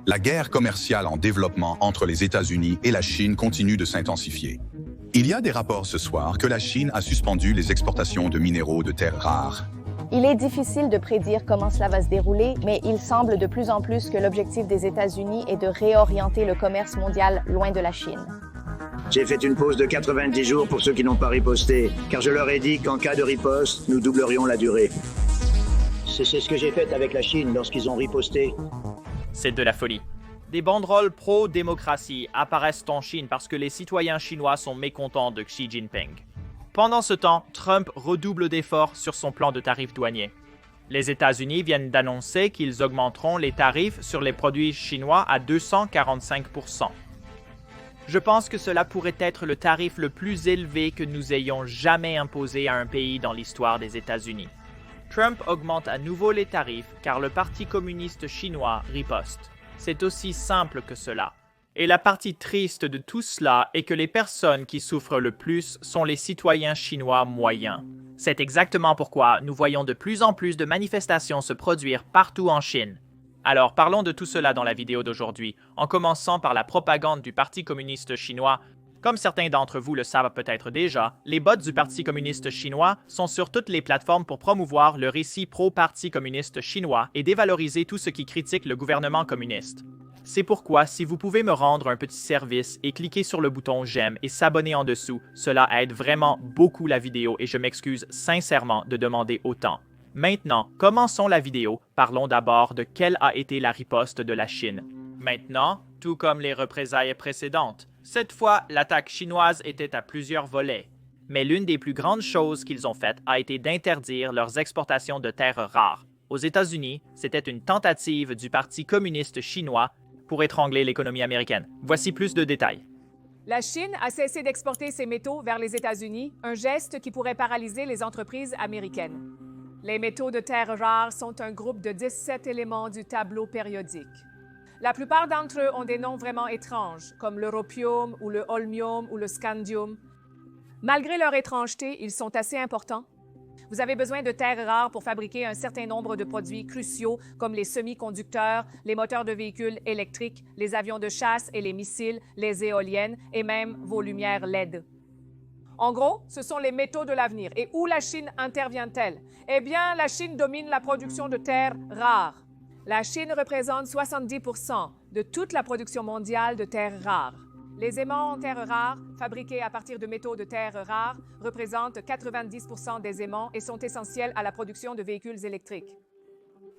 La guerre commerciale en développement entre les États-Unis et la Chine continue de s'intensifier. Il y a des rapports ce soir que la Chine a suspendu les exportations de minéraux de terres rares. Il est difficile de prédire comment cela va se dérouler, mais il semble de plus en plus que l'objectif des États-Unis est de réorienter le commerce mondial loin de la Chine. J'ai fait une pause de 90 jours pour ceux qui n'ont pas riposté, car je leur ai dit qu'en cas de riposte, nous doublerions la durée. C'est ce que j'ai fait avec la Chine lorsqu'ils ont riposté. C'est de la folie. Des banderoles pro-démocratie apparaissent en Chine parce que les citoyens chinois sont mécontents de Xi Jinping. Pendant ce temps, Trump redouble d'efforts sur son plan de tarifs douaniers. Les États-Unis viennent d'annoncer qu'ils augmenteront les tarifs sur les produits chinois à 245%. Je pense que cela pourrait être le tarif le plus élevé que nous ayons jamais imposé à un pays dans l'histoire des États-Unis. Trump augmente à nouveau les tarifs car le Parti communiste chinois riposte. C'est aussi simple que cela. Et la partie triste de tout cela est que les personnes qui souffrent le plus sont les citoyens chinois moyens. C'est exactement pourquoi nous voyons de plus en plus de manifestations se produire partout en Chine. Alors parlons de tout cela dans la vidéo d'aujourd'hui, en commençant par la propagande du Parti communiste chinois. Comme certains d'entre vous le savent peut-être déjà, les bots du Parti communiste chinois sont sur toutes les plateformes pour promouvoir le récit pro-Parti communiste chinois et dévaloriser tout ce qui critique le gouvernement communiste. C'est pourquoi, si vous pouvez me rendre un petit service et cliquer sur le bouton « J'aime » et s'abonner en dessous, cela aide vraiment beaucoup la vidéo et je m'excuse sincèrement de demander autant. Maintenant, commençons la vidéo. Parlons d'abord de quelle a été la riposte de la Chine. Maintenant, tout comme les représailles précédentes, cette fois, l'attaque chinoise était à plusieurs volets. Mais l'une des plus grandes choses qu'ils ont faites a été d'interdire leurs exportations de terres rares. Aux États-Unis, c'était une tentative du Parti communiste chinois pour étrangler l'économie américaine. Voici plus de détails. La Chine a cessé d'exporter ses métaux vers les États-Unis, un geste qui pourrait paralyser les entreprises américaines. Les métaux de terres rares sont un groupe de 17 éléments du tableau périodique. La plupart d'entre eux ont des noms vraiment étranges, comme l'europium ou le holmium ou le scandium. Malgré leur étrangeté, ils sont assez importants. Vous avez besoin de terres rares pour fabriquer un certain nombre de produits cruciaux comme les semi-conducteurs, les moteurs de véhicules électriques, les avions de chasse et les missiles, les éoliennes et même vos lumières LED. En gros, ce sont les métaux de l'avenir. Et où la Chine intervient-elle? Eh bien, la Chine domine la production de terres rares. La Chine représente 70% de toute la production mondiale de terres rares. Les aimants en terres rares, fabriqués à partir de métaux de terres rares, représentent 90% des aimants et sont essentiels à la production de véhicules électriques.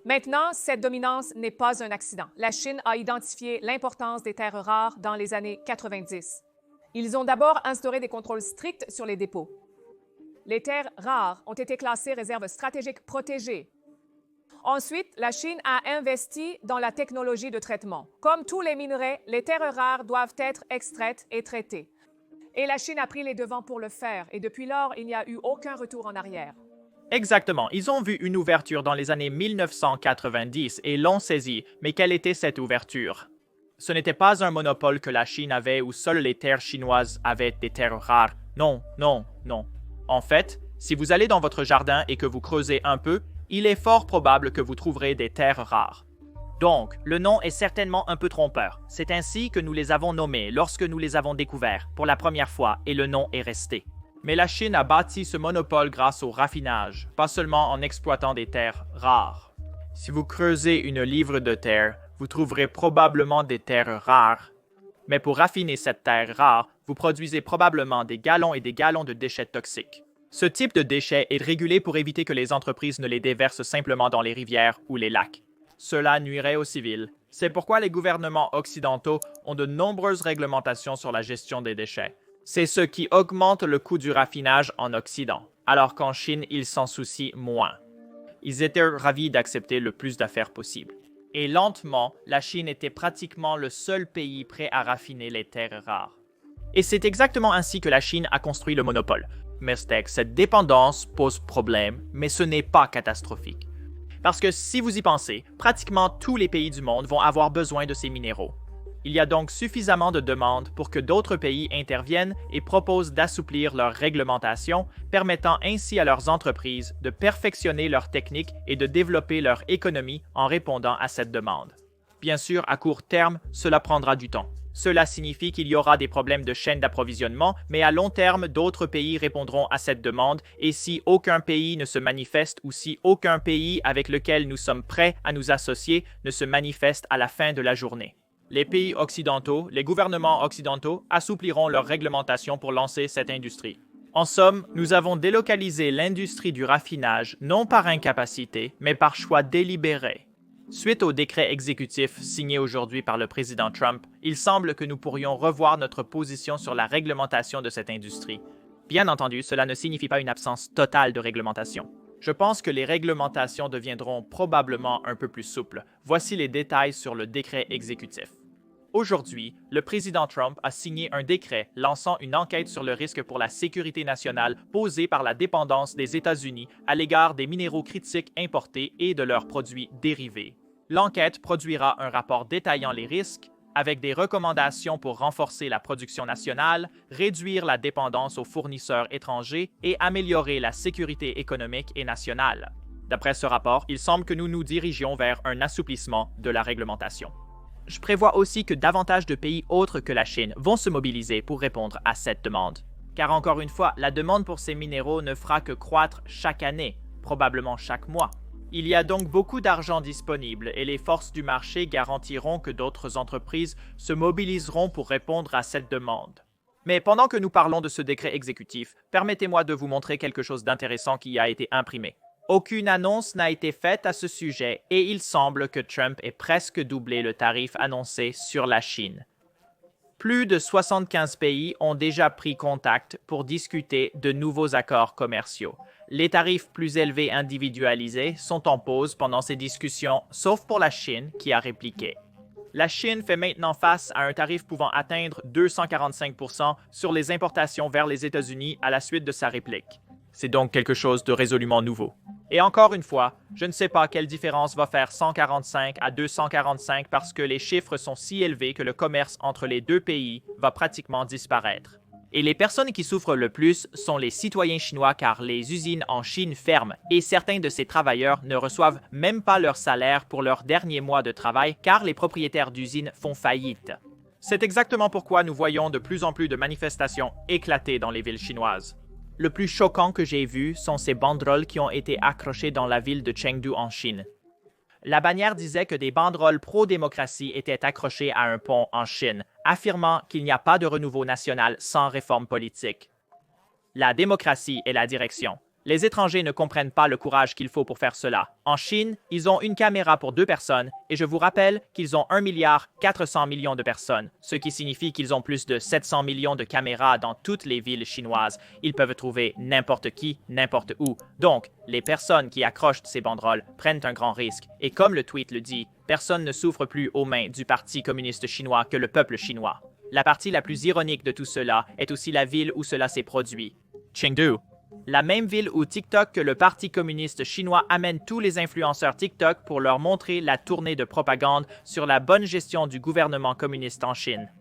Maintenant, cette dominance n'est pas un accident. La Chine a identifié l'importance des terres rares dans les années 90. Ils ont d'abord instauré des contrôles stricts sur les dépôts. Les terres rares ont été classées réserves stratégiques protégées. Ensuite, la Chine a investi dans la technologie de traitement. Comme tous les minerais, les terres rares doivent être extraites et traitées. Et la Chine a pris les devants pour le faire, et depuis lors, il n'y a eu aucun retour en arrière. Exactement, ils ont vu une ouverture dans les années 1990 et l'ont saisie, mais quelle était cette ouverture? Ce n'était pas un monopole que la Chine avait où seules les terres chinoises avaient des terres rares. Non, non, non. En fait, si vous allez dans votre jardin et que vous creusez un peu, il est fort probable que vous trouverez des terres rares. Donc, le nom est certainement un peu trompeur. C'est ainsi que nous les avons nommés lorsque nous les avons découverts pour la première fois et le nom est resté. Mais la Chine a bâti ce monopole grâce au raffinage, pas seulement en exploitant des terres rares. Si vous creusez une livre de terre, vous trouverez probablement des terres rares. Mais pour raffiner cette terre rare, vous produisez probablement des gallons et des gallons de déchets toxiques. Ce type de déchets est régulé pour éviter que les entreprises ne les déversent simplement dans les rivières ou les lacs. Cela nuirait aux civils. C'est pourquoi les gouvernements occidentaux ont de nombreuses réglementations sur la gestion des déchets. C'est ce qui augmente le coût du raffinage en Occident, alors qu'en Chine, ils s'en soucient moins. Ils étaient ravis d'accepter le plus d'affaires possible. Et lentement, la Chine était pratiquement le seul pays prêt à raffiner les terres rares. Et c'est exactement ainsi que la Chine a construit le monopole. Mais cette dépendance pose problème, mais ce n'est pas catastrophique. Parce que si vous y pensez, pratiquement tous les pays du monde vont avoir besoin de ces minéraux. Il y a donc suffisamment de demandes pour que d'autres pays interviennent et proposent d'assouplir leurs réglementations, permettant ainsi à leurs entreprises de perfectionner leurs techniques et de développer leur économie en répondant à cette demande. Bien sûr, à court terme, cela prendra du temps. Cela signifie qu'il y aura des problèmes de chaîne d'approvisionnement, mais à long terme, d'autres pays répondront à cette demande et si aucun pays ne se manifeste ou si aucun pays avec lequel nous sommes prêts à nous associer ne se manifeste à la fin de la journée. Les pays occidentaux, les gouvernements occidentaux assoupliront leurs réglementations pour lancer cette industrie. En somme, nous avons délocalisé l'industrie du raffinage non par incapacité, mais par choix délibéré. Suite au décret exécutif signé aujourd'hui par le président Trump, il semble que nous pourrions revoir notre position sur la réglementation de cette industrie. Bien entendu, cela ne signifie pas une absence totale de réglementation. Je pense que les réglementations deviendront probablement un peu plus souples. Voici les détails sur le décret exécutif. Aujourd'hui, le président Trump a signé un décret lançant une enquête sur le risque pour la sécurité nationale posé par la dépendance des États-Unis à l'égard des minéraux critiques importés et de leurs produits dérivés. L'enquête produira un rapport détaillant les risques, avec des recommandations pour renforcer la production nationale, réduire la dépendance aux fournisseurs étrangers et améliorer la sécurité économique et nationale. D'après ce rapport, il semble que nous nous dirigions vers un assouplissement de la réglementation. Je prévois aussi que davantage de pays autres que la Chine vont se mobiliser pour répondre à cette demande. Car encore une fois, la demande pour ces minéraux ne fera que croître chaque année, probablement chaque mois. Il y a donc beaucoup d'argent disponible et les forces du marché garantiront que d'autres entreprises se mobiliseront pour répondre à cette demande. Mais pendant que nous parlons de ce décret exécutif, permettez-moi de vous montrer quelque chose d'intéressant qui a été imprimé. Aucune annonce n'a été faite à ce sujet et il semble que Trump ait presque doublé le tarif annoncé sur la Chine. Plus de 75 pays ont déjà pris contact pour discuter de nouveaux accords commerciaux. Les tarifs plus élevés individualisés sont en pause pendant ces discussions, sauf pour la Chine qui a répliqué. La Chine fait maintenant face à un tarif pouvant atteindre 245% sur les importations vers les États-Unis à la suite de sa réplique. C'est donc quelque chose de résolument nouveau. Et encore une fois, je ne sais pas quelle différence va faire 145 à 245 parce que les chiffres sont si élevés que le commerce entre les deux pays va pratiquement disparaître. Et les personnes qui souffrent le plus sont les citoyens chinois car les usines en Chine ferment et certains de ces travailleurs ne reçoivent même pas leur salaire pour leur dernier mois de travail car les propriétaires d'usines font faillite. C'est exactement pourquoi nous voyons de plus en plus de manifestations éclater dans les villes chinoises. Le plus choquant que j'ai vu sont ces banderoles qui ont été accrochées dans la ville de Chengdu en Chine. La bannière disait que des banderoles pro-démocratie étaient accrochées à un pont en Chine, affirmant qu'il n'y a pas de renouveau national sans réforme politique. La démocratie est la direction. Les étrangers ne comprennent pas le courage qu'il faut pour faire cela. En Chine, ils ont une caméra pour 2 personnes et je vous rappelle qu'ils ont 1,4 milliard de personnes, ce qui signifie qu'ils ont plus de 700 millions de caméras dans toutes les villes chinoises. Ils peuvent trouver n'importe qui, n'importe où. Donc, les personnes qui accrochent ces banderoles prennent un grand risque. Et comme le tweet le dit, personne ne souffre plus aux mains du Parti communiste chinois que le peuple chinois. La partie la plus ironique de tout cela est aussi la ville où cela s'est produit, Chengdu. La même ville où TikTok que le Parti communiste chinois amène tous les influenceurs TikTok pour leur montrer la tournée de propagande sur la bonne gestion du gouvernement communiste en Chine.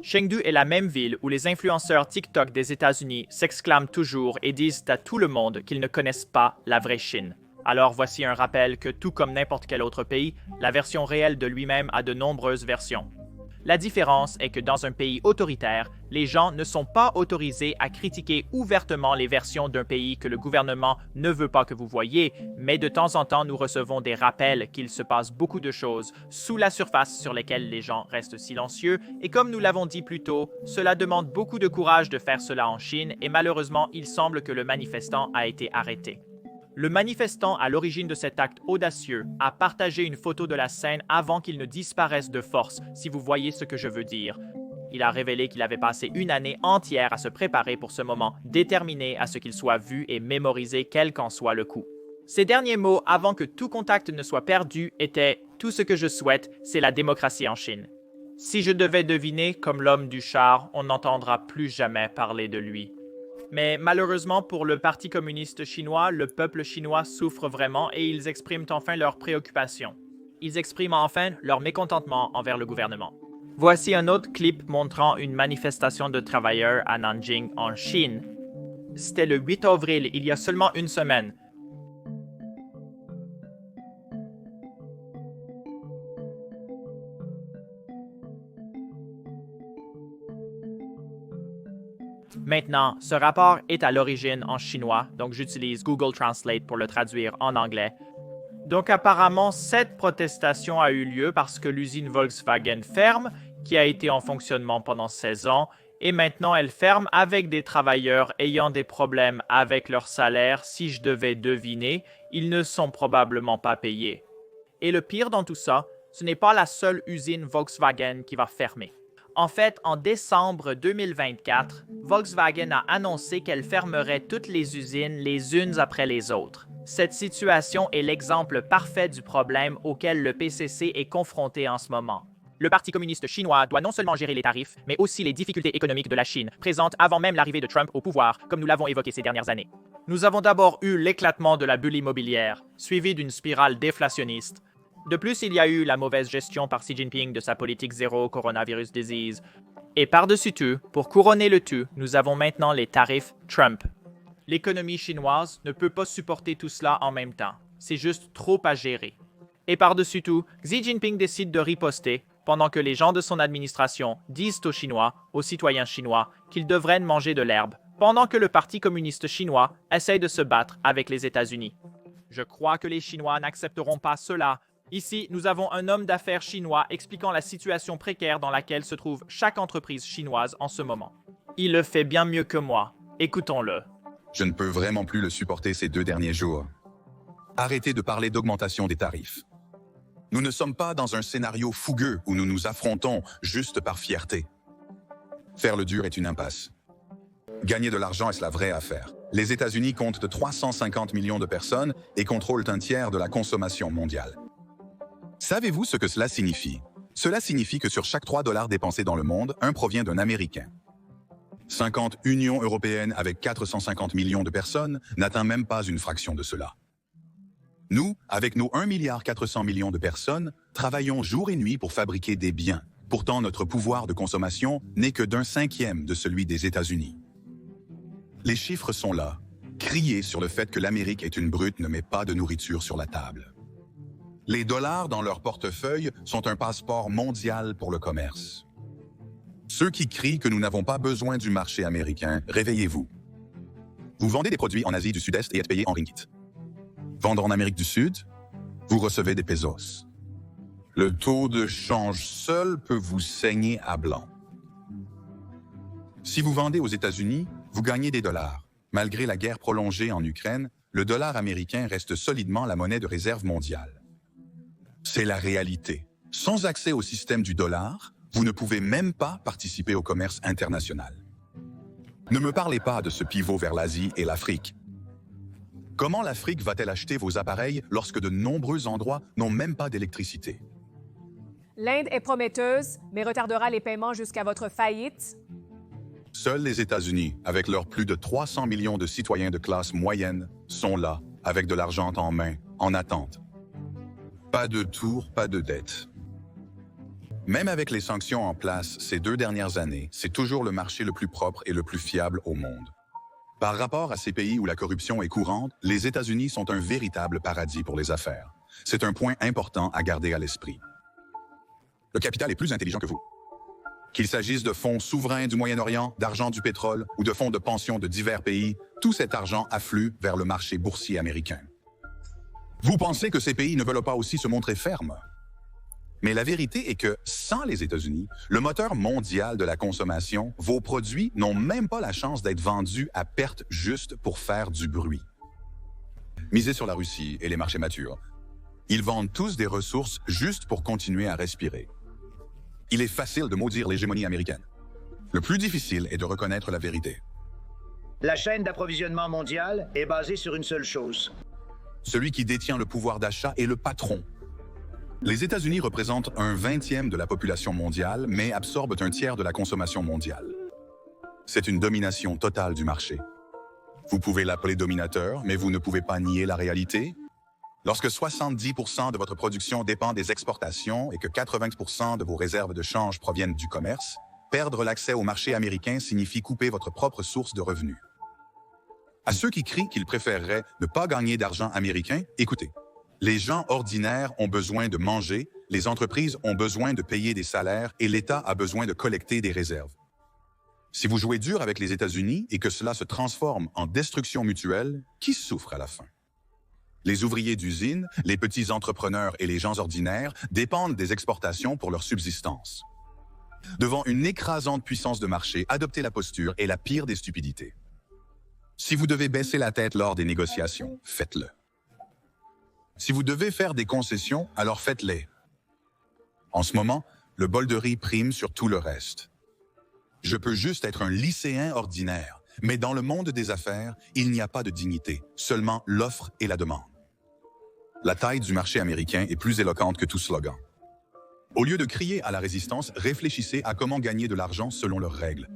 Chengdu est la même ville où les influenceurs TikTok des États-Unis s'exclament toujours et disent à tout le monde qu'ils ne connaissent pas la vraie Chine. Alors voici un rappel que tout comme n'importe quel autre pays, la version réelle de lui-même a de nombreuses versions. La différence est que dans un pays autoritaire, les gens ne sont pas autorisés à critiquer ouvertement les versions d'un pays que le gouvernement ne veut pas que vous voyiez, mais de temps en temps, nous recevons des rappels qu'il se passe beaucoup de choses sous la surface sur lesquelles les gens restent silencieux, et comme nous l'avons dit plus tôt, cela demande beaucoup de courage de faire cela en Chine, et malheureusement, il semble que le manifestant a été arrêté. Le manifestant à l'origine de cet acte audacieux a partagé une photo de la scène avant qu'il ne disparaisse de force, si vous voyez ce que je veux dire. Il a révélé qu'il avait passé une année entière à se préparer pour ce moment, déterminé à ce qu'il soit vu et mémorisé quel qu'en soit le coût. Ses derniers mots avant que tout contact ne soit perdu étaient « Tout ce que je souhaite, c'est la démocratie en Chine ». Si je devais deviner, comme l'homme du char, on n'entendra plus jamais parler de lui. Mais malheureusement pour le Parti communiste chinois, le peuple chinois souffre vraiment et ils expriment enfin leurs préoccupations. Ils expriment enfin leur mécontentement envers le gouvernement. Voici un autre clip montrant une manifestation de travailleurs à Nanjing, en Chine. C'était le 8 avril, il y a seulement une semaine. Maintenant, ce rapport est à l'origine en chinois, donc j'utilise Google Translate pour le traduire en anglais. Donc apparemment, cette protestation a eu lieu parce que l'usine Volkswagen ferme, qui a été en fonctionnement pendant 16 ans, et maintenant elle ferme avec des travailleurs ayant des problèmes avec leur salaire. Si je devais deviner, ils ne sont probablement pas payés. Et le pire dans tout ça, ce n'est pas la seule usine Volkswagen qui va fermer. En fait, en décembre 2024, Volkswagen a annoncé qu'elle fermerait toutes les usines les unes après les autres. Cette situation est l'exemple parfait du problème auquel le PCC est confronté en ce moment. Le Parti communiste chinois doit non seulement gérer les tarifs, mais aussi les difficultés économiques de la Chine, présentes avant même l'arrivée de Trump au pouvoir, comme nous l'avons évoqué ces dernières années. Nous avons d'abord eu l'éclatement de la bulle immobilière, suivi d'une spirale déflationniste. De plus, il y a eu la mauvaise gestion par Xi Jinping de sa politique zéro coronavirus disease. Et par-dessus tout, pour couronner le tout, nous avons maintenant les tarifs Trump. L'économie chinoise ne peut pas supporter tout cela en même temps. C'est juste trop à gérer. Et par-dessus tout, Xi Jinping décide de riposter pendant que les gens de son administration disent aux Chinois, aux citoyens chinois, qu'ils devraient manger de l'herbe, pendant que le Parti communiste chinois essaye de se battre avec les États-Unis. Je crois que les Chinois n'accepteront pas cela. Ici, nous avons un homme d'affaires chinois expliquant la situation précaire dans laquelle se trouve chaque entreprise chinoise en ce moment. Il le fait bien mieux que moi. Écoutons-le. Je ne peux vraiment plus le supporter ces 2 derniers jours. Arrêtez de parler d'augmentation des tarifs. Nous ne sommes pas dans un scénario fougueux où nous nous affrontons juste par fierté. Faire le dur est une impasse. Gagner de l'argent est la vraie affaire. Les États-Unis comptent de 350 millions de personnes et contrôlent un tiers de la consommation mondiale. Savez-vous ce que cela signifie? Cela signifie que sur chaque 3 $ dépensés dans le monde, un provient d'un Américain. 50 Unions européennes avec 450 millions de personnes n'atteint même pas une fraction de cela. Nous, avec nos 1,4 milliard de personnes, travaillons jour et nuit pour fabriquer des biens. Pourtant, notre pouvoir de consommation n'est que d'un 5e de celui des États-Unis. Les chiffres sont là. Crier sur le fait que l'Amérique est une brute ne met pas de nourriture sur la table. Les dollars dans leur portefeuille sont un passeport mondial pour le commerce. Ceux qui crient que nous n'avons pas besoin du marché américain, réveillez-vous. Vous vendez des produits en Asie du Sud-Est et êtes payé en ringgit. Vendre en Amérique du Sud, vous recevez des pesos. Le taux de change seul peut vous saigner à blanc. Si vous vendez aux États-Unis, vous gagnez des dollars. Malgré la guerre prolongée en Ukraine, le dollar américain reste solidement la monnaie de réserve mondiale. C'est la réalité. Sans accès au système du dollar, vous ne pouvez même pas participer au commerce international. Ne me parlez pas de ce pivot vers l'Asie et l'Afrique. Comment l'Afrique va-t-elle acheter vos appareils lorsque de nombreux endroits n'ont même pas d'électricité? L'Inde est prometteuse, mais retardera les paiements jusqu'à votre faillite. Seuls les États-Unis, avec leurs plus de 300 millions de citoyens de classe moyenne, sont là, avec de l'argent en main, en attente. Pas de tour, pas de dette. Même avec les sanctions en place ces 2 dernières années, c'est toujours le marché le plus propre et le plus fiable au monde. Par rapport à ces pays où la corruption est courante, les États-Unis sont un véritable paradis pour les affaires. C'est un point important à garder à l'esprit. Le capital est plus intelligent que vous. Qu'il s'agisse de fonds souverains du Moyen-Orient, d'argent du pétrole ou de fonds de pension de divers pays, tout cet argent afflue vers le marché boursier américain. Vous pensez que ces pays ne veulent pas aussi se montrer fermes? Mais la vérité est que, sans les États-Unis, le moteur mondial de la consommation, vos produits n'ont même pas la chance d'être vendus à perte juste pour faire du bruit. Misez sur la Russie et les marchés matures. Ils vendent tous des ressources juste pour continuer à respirer. Il est facile de maudire l'hégémonie américaine. Le plus difficile est de reconnaître la vérité. La chaîne d'approvisionnement mondiale est basée sur une seule chose. Celui qui détient le pouvoir d'achat est le patron. Les États-Unis représentent un 20e de la population mondiale, mais absorbent un tiers de la consommation mondiale. C'est une domination totale du marché. Vous pouvez l'appeler dominateur, mais vous ne pouvez pas nier la réalité. Lorsque 70% de votre production dépend des exportations et que 80% de vos réserves de change proviennent du commerce, perdre l'accès au marché américain signifie couper votre propre source de revenus. À ceux qui crient qu'ils préféreraient ne pas gagner d'argent américain, écoutez. Les gens ordinaires ont besoin de manger, les entreprises ont besoin de payer des salaires et l'État a besoin de collecter des réserves. Si vous jouez dur avec les États-Unis et que cela se transforme en destruction mutuelle, qui souffre à la fin? Les ouvriers d'usine, les petits entrepreneurs et les gens ordinaires dépendent des exportations pour leur subsistance. Devant une écrasante puissance de marché, adopter la posture est la pire des stupidités. Si vous devez baisser la tête lors des négociations, faites-le. Si vous devez faire des concessions, alors faites-les. En ce moment, le bol de riz prime sur tout le reste. Je peux juste être un lycéen ordinaire, mais dans le monde des affaires, il n'y a pas de dignité, seulement l'offre et la demande. La taille du marché américain est plus éloquente que tout slogan. Au lieu de crier à la résistance, réfléchissez à comment gagner de l'argent selon leurs règles.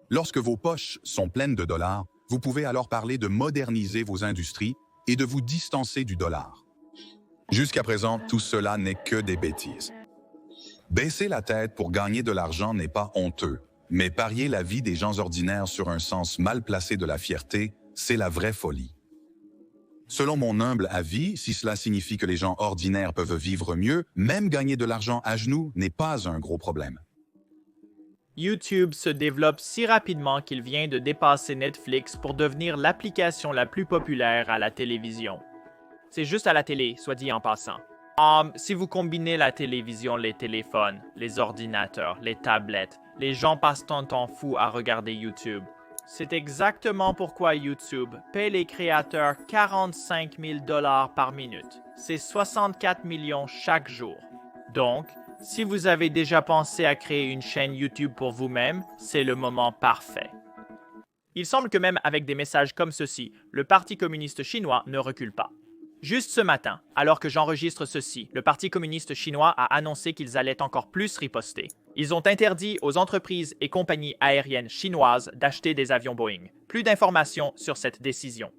Lorsque vos poches sont pleines de dollars, vous pouvez alors parler de moderniser vos industries et de vous distancer du dollar. Jusqu'à présent, tout cela n'est que des bêtises. Baisser la tête pour gagner de l'argent n'est pas honteux, mais parier la vie des gens ordinaires sur un sens mal placé de la fierté, c'est la vraie folie. Selon mon humble avis, si cela signifie que les gens ordinaires peuvent vivre mieux, même gagner de l'argent à genoux n'est pas un gros problème. YouTube se développe si rapidement qu'il vient de dépasser Netflix pour devenir l'application la plus populaire à la télévision. C'est juste à la télé, soit dit en passant. Si vous combinez la télévision, les téléphones, les ordinateurs, les tablettes, les gens passent un temps fou à regarder YouTube. C'est exactement pourquoi YouTube paie les créateurs 45 000 $ par minute. C'est 64 millions chaque jour. Donc, si vous avez déjà pensé à créer une chaîne YouTube pour vous-même, c'est le moment parfait. Il semble que même avec des messages comme ceci, le Parti communiste chinois ne recule pas. Juste ce matin, alors que j'enregistre ceci, le Parti communiste chinois a annoncé qu'ils allaient encore plus riposter. Ils ont interdit aux entreprises et compagnies aériennes chinoises d'acheter des avions Boeing. Plus d'informations sur cette décision.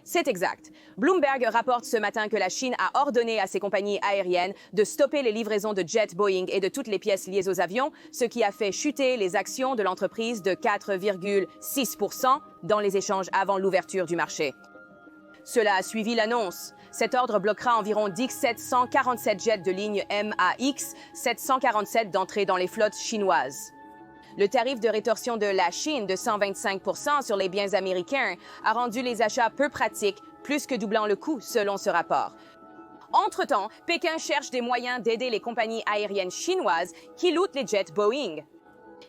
C'est exact. Bloomberg rapporte ce matin que la Chine a ordonné à ses compagnies aériennes de stopper les livraisons de jets Boeing et de toutes les pièces liées aux avions, ce qui a fait chuter les actions de l'entreprise de 4,6% dans les échanges avant l'ouverture du marché. Cela a suivi l'annonce. Cet ordre bloquera environ 747 jets de ligne MAX, 747 d'entrée dans les flottes chinoises. Le tarif de rétorsion de la Chine de 125% sur les biens américains a rendu les achats peu pratiques, plus que doublant le coût, selon ce rapport. Entre-temps, Pékin cherche des moyens d'aider les compagnies aériennes chinoises qui lootent les jets Boeing.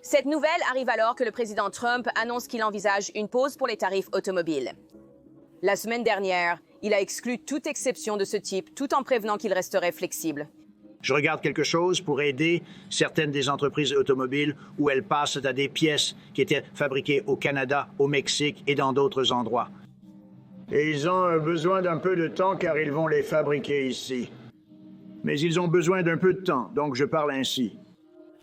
Cette nouvelle arrive alors que le président Trump annonce qu'il envisage une pause pour les tarifs automobiles. La semaine dernière, il a exclu toute exception de ce type, tout en prévenant qu'il resterait flexible. Je regarde quelque chose pour aider certaines des entreprises automobiles où elles passent à des pièces qui étaient fabriquées au Canada, au Mexique et dans d'autres endroits. Et ils ont besoin d'un peu de temps car ils vont les fabriquer ici. Mais ils ont besoin d'un peu de temps, donc je parle ainsi.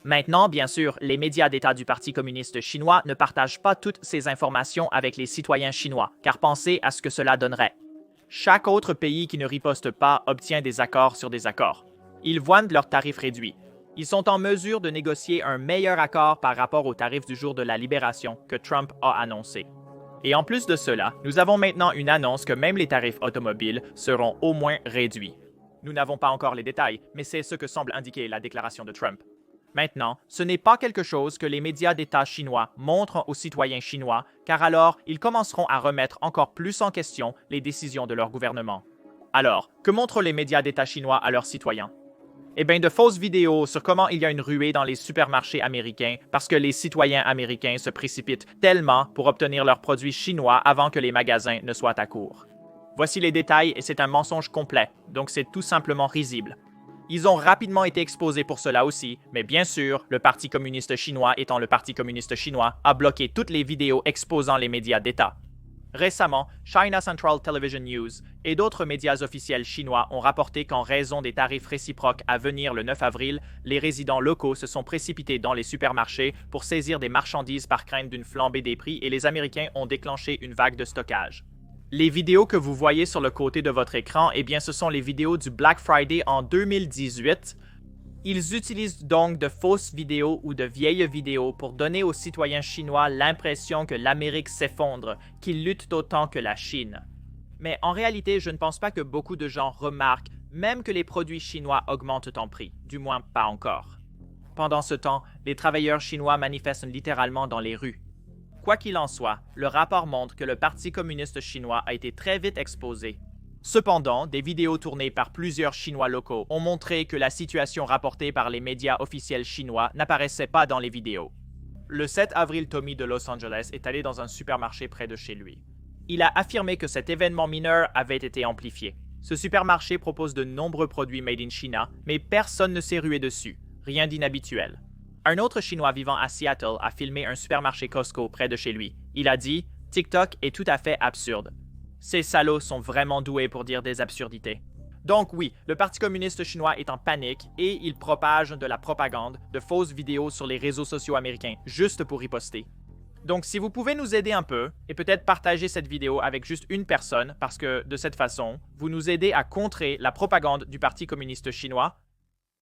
Maintenant, bien sûr, les médias d'État du Parti communiste chinois ne partagent pas toutes ces informations avec les citoyens chinois, car pensez à ce que cela donnerait. Chaque autre pays qui ne riposte pas obtient des accords sur des accords. Ils voient leurs tarifs réduits. Ils sont en mesure de négocier un meilleur accord par rapport aux tarifs du jour de la libération que Trump a annoncé. Et en plus de cela, nous avons maintenant une annonce que même les tarifs automobiles seront au moins réduits. Nous n'avons pas encore les détails, mais c'est ce que semble indiquer la déclaration de Trump. Maintenant, ce n'est pas quelque chose que les médias d'État chinois montrent aux citoyens chinois, car alors ils commenceront à remettre encore plus en question les décisions de leur gouvernement. Alors, que montrent les médias d'État chinois à leurs citoyens? Eh bien, de fausses vidéos sur comment il y a une ruée dans les supermarchés américains parce que les citoyens américains se précipitent tellement pour obtenir leurs produits chinois avant que les magasins ne soient à court. Voici les détails et c'est un mensonge complet, donc c'est tout simplement risible. Ils ont rapidement été exposés pour cela aussi, mais bien sûr, le Parti communiste chinois étant le Parti communiste chinois, a bloqué toutes les vidéos exposant les médias d'État. Récemment, China Central Television News et d'autres médias officiels chinois ont rapporté qu'en raison des tarifs réciproques à venir le 9 avril, les résidents locaux se sont précipités dans les supermarchés pour saisir des marchandises par crainte d'une flambée des prix et les Américains ont déclenché une vague de stockage. Les vidéos que vous voyez sur le côté de votre écran, eh bien, ce sont les vidéos du Black Friday en 2018. Ils utilisent donc de fausses vidéos ou de vieilles vidéos pour donner aux citoyens chinois l'impression que l'Amérique s'effondre, qu'ils luttent autant que la Chine. Mais en réalité, je ne pense pas que beaucoup de gens remarquent même que les produits chinois augmentent en prix, du moins pas encore. Pendant ce temps, les travailleurs chinois manifestent littéralement dans les rues. Quoi qu'il en soit, le rapport montre que le Parti communiste chinois a été très vite exposé. Cependant, des vidéos tournées par plusieurs Chinois locaux ont montré que la situation rapportée par les médias officiels chinois n'apparaissait pas dans les vidéos. Le 7 avril, Tommy de Los Angeles est allé dans un supermarché près de chez lui. Il a affirmé que cet événement mineur avait été amplifié. Ce supermarché propose de nombreux produits made in China, mais personne ne s'est rué dessus. Rien d'inhabituel. Un autre Chinois vivant à Seattle a filmé un supermarché Costco près de chez lui. Il a dit « TikTok est tout à fait absurde. Ces salauds sont vraiment doués pour dire des absurdités. » Donc oui, le Parti communiste chinois est en panique et il propage de la propagande, de fausses vidéos sur les réseaux sociaux américains, juste pour riposter. Donc si vous pouvez nous aider un peu, et peut-être partager cette vidéo avec juste une personne, parce que de cette façon, vous nous aidez à contrer la propagande du Parti communiste chinois,